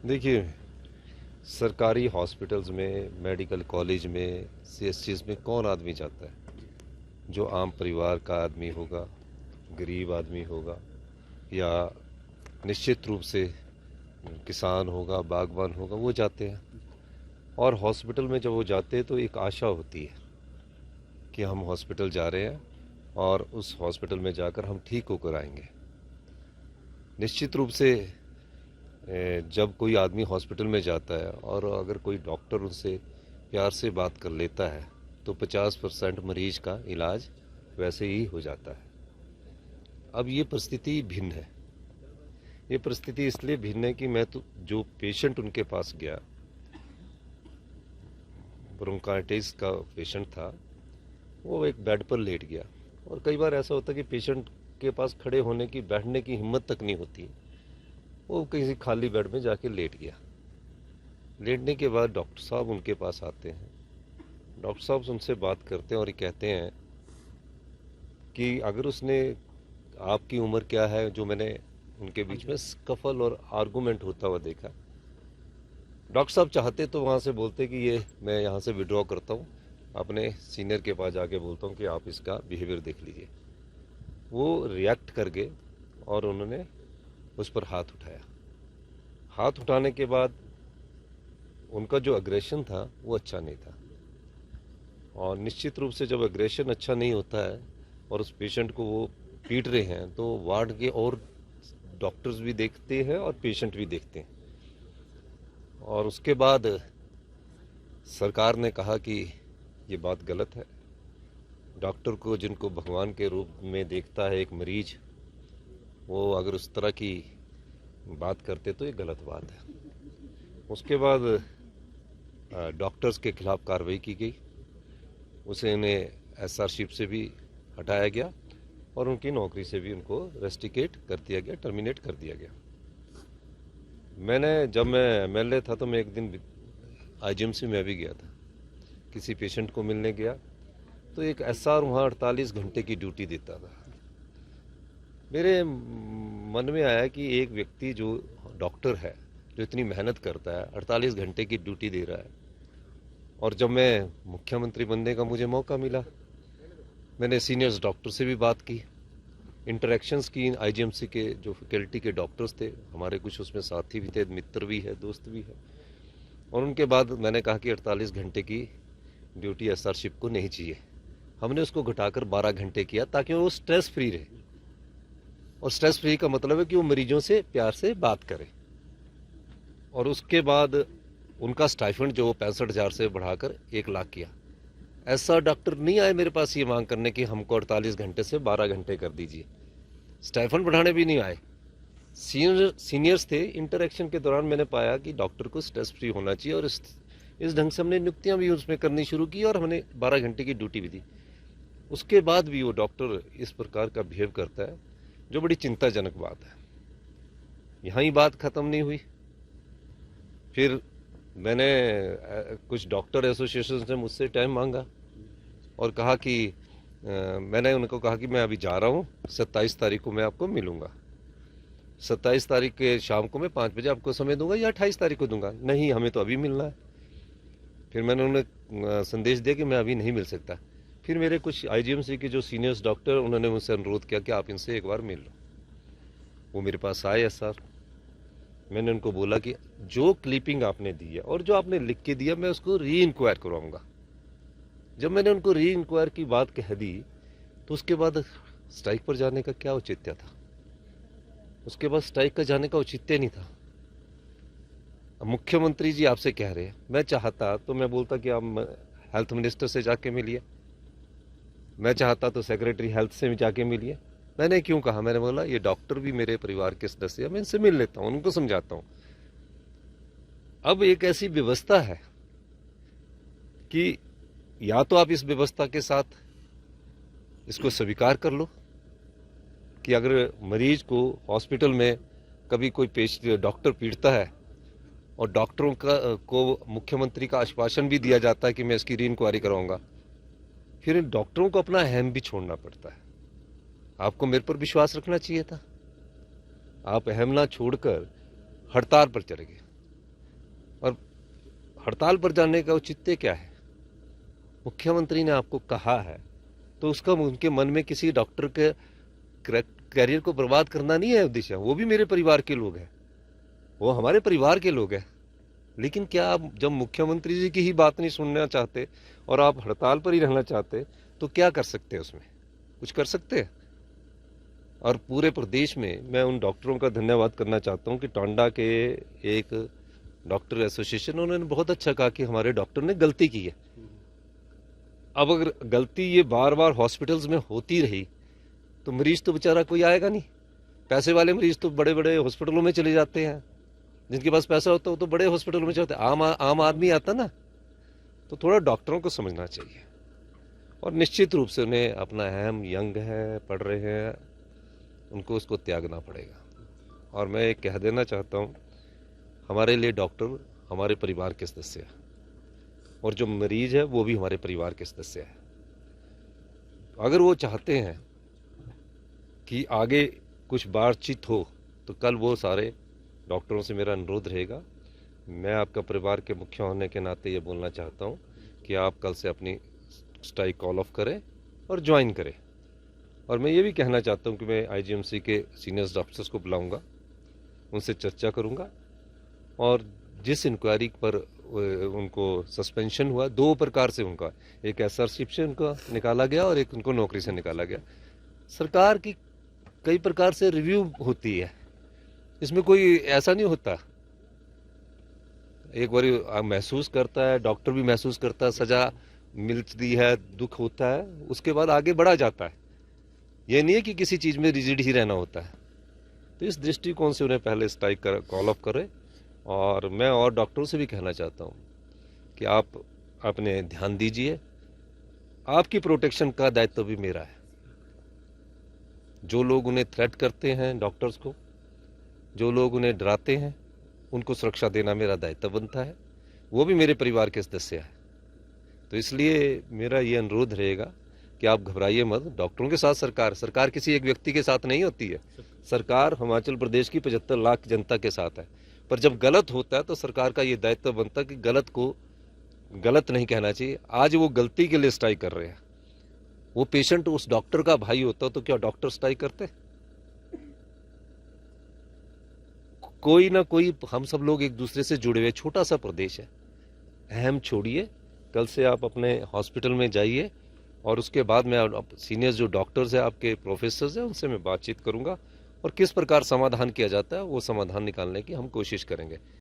देखिए, सरकारी हॉस्पिटल्स में, मेडिकल कॉलेज में, सीएससीज में कौन आदमी जाता है? जो आम परिवार का आदमी होगा, गरीब आदमी होगा, या निश्चित रूप से किसान होगा, बागवान होगा, वो जाते हैं। और हॉस्पिटल में जब वो जाते हैं तो एक आशा होती है कि हम हॉस्पिटल जा रहे हैं और उस हॉस्पिटल में जाकर हम ठीक होकर आएंगे। निश्चित रूप से जब कोई आदमी हॉस्पिटल में जाता है और अगर कोई डॉक्टर उनसे प्यार से बात कर लेता है तो 50% मरीज का इलाज वैसे ही हो जाता है। अब ये परिस्थिति भिन्न है। ये परिस्थिति इसलिए भिन्न है कि मैं तो जो पेशेंट उनके पास गया, ब्रोंकाइटिस का पेशेंट था, वो एक बेड पर लेट गया। और कई बार ऐसा होता है कि पेशेंट के पास खड़े होने की, बैठने की हिम्मत तक नहीं होती, वो किसी खाली बेड में जाके लेट गया। लेटने के बाद डॉक्टर साहब उनके पास आते हैं। डॉक्टर साहब उनसे बात करते हैं और ये कहते हैं कि अगर उसने, आपकी उम्र क्या है, जो मैंने उनके बीच में स्कफल और आर्गूमेंट होता हुआ देखा। डॉक्टर साहब चाहते तो वहाँ से बोलते कि ये मैं यहाँ से विड्रॉ करता हूँ, अपने सीनियर के पास जाके बोलता हूँ कि आप इसका बिहेवियर देख लीजिए। वो रिएक्ट कर गए और उन्होंने उस पर हाथ उठाया। हाथ उठाने के बाद उनका जो अग्रेशन था वो अच्छा नहीं था। और निश्चित रूप से जब अग्रेशन अच्छा नहीं होता है और उस पेशेंट को वो पीट रहे हैं तो वार्ड के और डॉक्टर्स भी देखते हैं और पेशेंट भी देखते हैं। और उसके बाद सरकार ने कहा कि ये बात गलत है। डॉक्टर को, जिनको भगवान के रूप में देखता है एक मरीज, वो अगर उस तरह की बात करते तो ये गलत बात है। उसके बाद डॉक्टर्स के खिलाफ कार्रवाई की गई। उसे उन्हें एसआरशिप से भी हटाया गया और उनकी नौकरी से भी उनको रेस्टिकेट कर दिया गया, टर्मिनेट कर दिया गया। जब मैं एमएलए था तो मैं एक दिन आईजीएमसी में भी गया था। किसी पेशेंट को मिलने गया तो एक एसआर वहाँ 48 घंटे की ड्यूटी देता था। मेरे मन में आया कि एक व्यक्ति जो डॉक्टर है, जो इतनी मेहनत करता है, 48 घंटे की ड्यूटी दे रहा है। और जब मैं मुख्यमंत्री बनने का मुझे मौका मिला, मैंने सीनियर्स डॉक्टर से भी बात की, इंटरेक्शंस की। आईजीएमसी के जो फैकल्टी के डॉक्टर्स थे हमारे, कुछ उसमें साथी भी थे, मित्र भी है, दोस्त भी है। और उनके बाद मैंने कहा कि 48 घंटे की ड्यूटी एसआरशिप को नहीं चाहिए। हमने उसको घटाकर 12 घंटे किया ताकि वो स्ट्रेस फ्री रहे। और स्ट्रेस फ्री का मतलब है कि वो मरीजों से प्यार से बात करे। और उसके बाद उनका स्टाइफंड जो 65,000 से बढ़ाकर 1 लाख किया। ऐसा डॉक्टर नहीं आए मेरे पास ये मांग करने कि हमको 48 घंटे से 12 घंटे कर दीजिए। स्टाइफंड बढ़ाने भी नहीं आए। सीनियर्स थे। इंटरेक्शन के दौरान मैंने पाया कि डॉक्टर को स्ट्रेस फ्री होना चाहिए और इस ढंग से हमने नियुक्तियां भी उसमें करनी शुरू की और हमने 12 घंटे की ड्यूटी भी दी। उसके बाद भी वो डॉक्टर इस प्रकार का बिहेव करता है, जो बड़ी चिंताजनक बात है। यहाँ ही बात खत्म नहीं हुई। फिर मैंने कुछ डॉक्टर एसोसिएशन से मुझसे टाइम मांगा और कहा कि मैंने उनको कहा कि मैं अभी जा रहा हूँ, 27 तारीख को मैं आपको मिलूंगा। 27 तारीख के शाम को मैं 5 बजे आपको समय दूंगा या 28 तारीख को दूंगा। नहीं, हमें तो अभी मिलना है। फिर मैंने उन्हें संदेश दिया कि मैं अभी नहीं मिल सकता। फिर मेरे कुछ आईजीएमसी के जो सीनियर्स डॉक्टर, उन्होंने मुझसे अनुरोध किया कि आप इनसे एक बार मिल लो। वो मेरे पास आए सर। मैंने उनको बोला कि जो क्लिपिंग आपने दी है और जो आपने लिख के दिया, मैं उसको री इंक्वायर करवाऊंगा। जब मैंने उनको री इंक्वायर की बात कह दी तो उसके बाद स्ट्राइक पर जाने का क्या औचित्य था? उसके बाद स्ट्राइक का जाने का औचित्य नहीं था। मुख्यमंत्री जी आपसे कह रहे हैं, मैं चाहता तो मैं बोलता कि आप हेल्थ मिनिस्टर से जाके मिलिए, मैं चाहता तो सेक्रेटरी हेल्थ से भी जाके मिलिए। मैंने क्यों कहा? मैंने बोला ये डॉक्टर भी मेरे परिवार के सदस्य हैं, मैं इनसे मिल लेता हूं, उनको समझाता हूं। अब एक ऐसी व्यवस्था है कि या तो आप इस व्यवस्था के साथ इसको स्वीकार कर लो कि अगर मरीज को हॉस्पिटल में कभी कोई डॉक्टर पीटता है और डॉक्टरों को मुख्यमंत्री का आश्वासन भी दिया जाता है कि मैं इसकी री इंक्वायरी कराऊंगा, फिर इन डॉक्टरों को अपना अहम भी छोड़ना पड़ता है। आपको मेरे पर विश्वास रखना चाहिए था। आप अहम ना छोड़कर हड़ताल पर चले गए। और हड़ताल पर जाने का औचित्य क्या है? मुख्यमंत्री ने आपको कहा है तो उसका उनके मन में किसी डॉक्टर के करियर को बर्बाद करना नहीं है उद्देश्य। वो भी मेरे परिवार के लोग हैं, वो हमारे परिवार के लोग हैं। लेकिन क्या आप जब मुख्यमंत्री जी की ही बात नहीं सुनना चाहते और आप हड़ताल पर ही रहना चाहते तो क्या कर सकते हैं? उसमें कुछ कर सकते हैं? और पूरे प्रदेश में मैं उन डॉक्टरों का धन्यवाद करना चाहता हूं कि टांडा के एक डॉक्टर एसोसिएशन, उन्होंने बहुत अच्छा कहा कि हमारे डॉक्टर ने गलती की है। अब अगर गलती ये बार बार हॉस्पिटल्स में होती रही तो मरीज तो बेचारा कोई आएगा नहीं। पैसे वाले मरीज तो बड़े बड़े हॉस्पिटलों में चले जाते हैं, जिनके पास पैसा होता है वो तो बड़े हॉस्पिटलों में जाते हैं, आम आदमी आता ना। तो थोड़ा डॉक्टरों को समझना चाहिए और निश्चित रूप से उन्हें अपना अहम यंग है, पढ़ रहे हैं, उनको उसको त्यागना पड़ेगा। और मैं एक कह देना चाहता हूँ, हमारे लिए डॉक्टर हमारे परिवार के सदस्य है और जो मरीज है वो भी हमारे परिवार के सदस्य है। अगर वो चाहते हैं कि आगे कुछ बातचीत हो तो कल वो सारे डॉक्टरों से मेरा अनुरोध रहेगा। मैं आपका परिवार के मुखिया होने के नाते ये बोलना चाहता हूँ कि आप कल से अपनी स्ट्राइक कॉल ऑफ करें और ज्वाइन करें। और मैं ये भी कहना चाहता हूँ कि मैं आईजीएमसी के सीनियर डॉक्टर्स को बुलाऊंगा, उनसे चर्चा करूंगा और जिस इंक्वायरी पर उनको सस्पेंशन हुआ, दो प्रकार से उनका, एक एसआरशिप से उनका निकाला गया और एक उनको नौकरी से निकाला गया। सरकार की कई प्रकार से रिव्यू होती है, इसमें कोई ऐसा नहीं होता। एक बार महसूस करता है, डॉक्टर भी महसूस करता है, सजा मिलती है, दुख होता है, उसके बाद आगे बढ़ा जाता है। ये नहीं है कि किसी चीज में रिजिड ही रहना होता है। तो इस दृष्टिकोण से उन्हें पहले स्ट्राइक कॉल ऑफ करें। और मैं और डॉक्टरों से भी कहना चाहता हूँ कि आप अपने ध्यान दीजिए, आपकी प्रोटेक्शन का दायित्व भी मेरा है। जो लोग उन्हें थ्रेट करते हैं डॉक्टर्स को, जो लोग उन्हें डराते हैं, उनको सुरक्षा देना मेरा दायित्व बनता है। वो भी मेरे परिवार के सदस्य है। तो इसलिए मेरा ये अनुरोध रहेगा कि आप घबराइए मत। डॉक्टरों के साथ सरकार किसी एक व्यक्ति के साथ नहीं होती है। सरकार हिमाचल प्रदेश की 75 लाख जनता के साथ है। पर जब गलत होता है तो सरकार का ये दायित्व बनता है कि गलत को गलत नहीं कहना चाहिए। आज वो गलती के लिए स्ट्राइक कर रहे हैं। वो पेशेंट उस डॉक्टर का भाई होता तो क्या डॉक्टर स्ट्राइक करते? कोई ना कोई, हम सब लोग एक दूसरे से जुड़े हुए, छोटा सा प्रदेश है। अहम छोड़िए, कल से आप अपने हॉस्पिटल में जाइए और उसके बाद मैं सीनियर जो डॉक्टर्स हैं, आपके प्रोफेसर्स हैं, उनसे मैं बातचीत करूंगा और किस प्रकार समाधान किया जाता है वो समाधान निकालने की हम कोशिश करेंगे।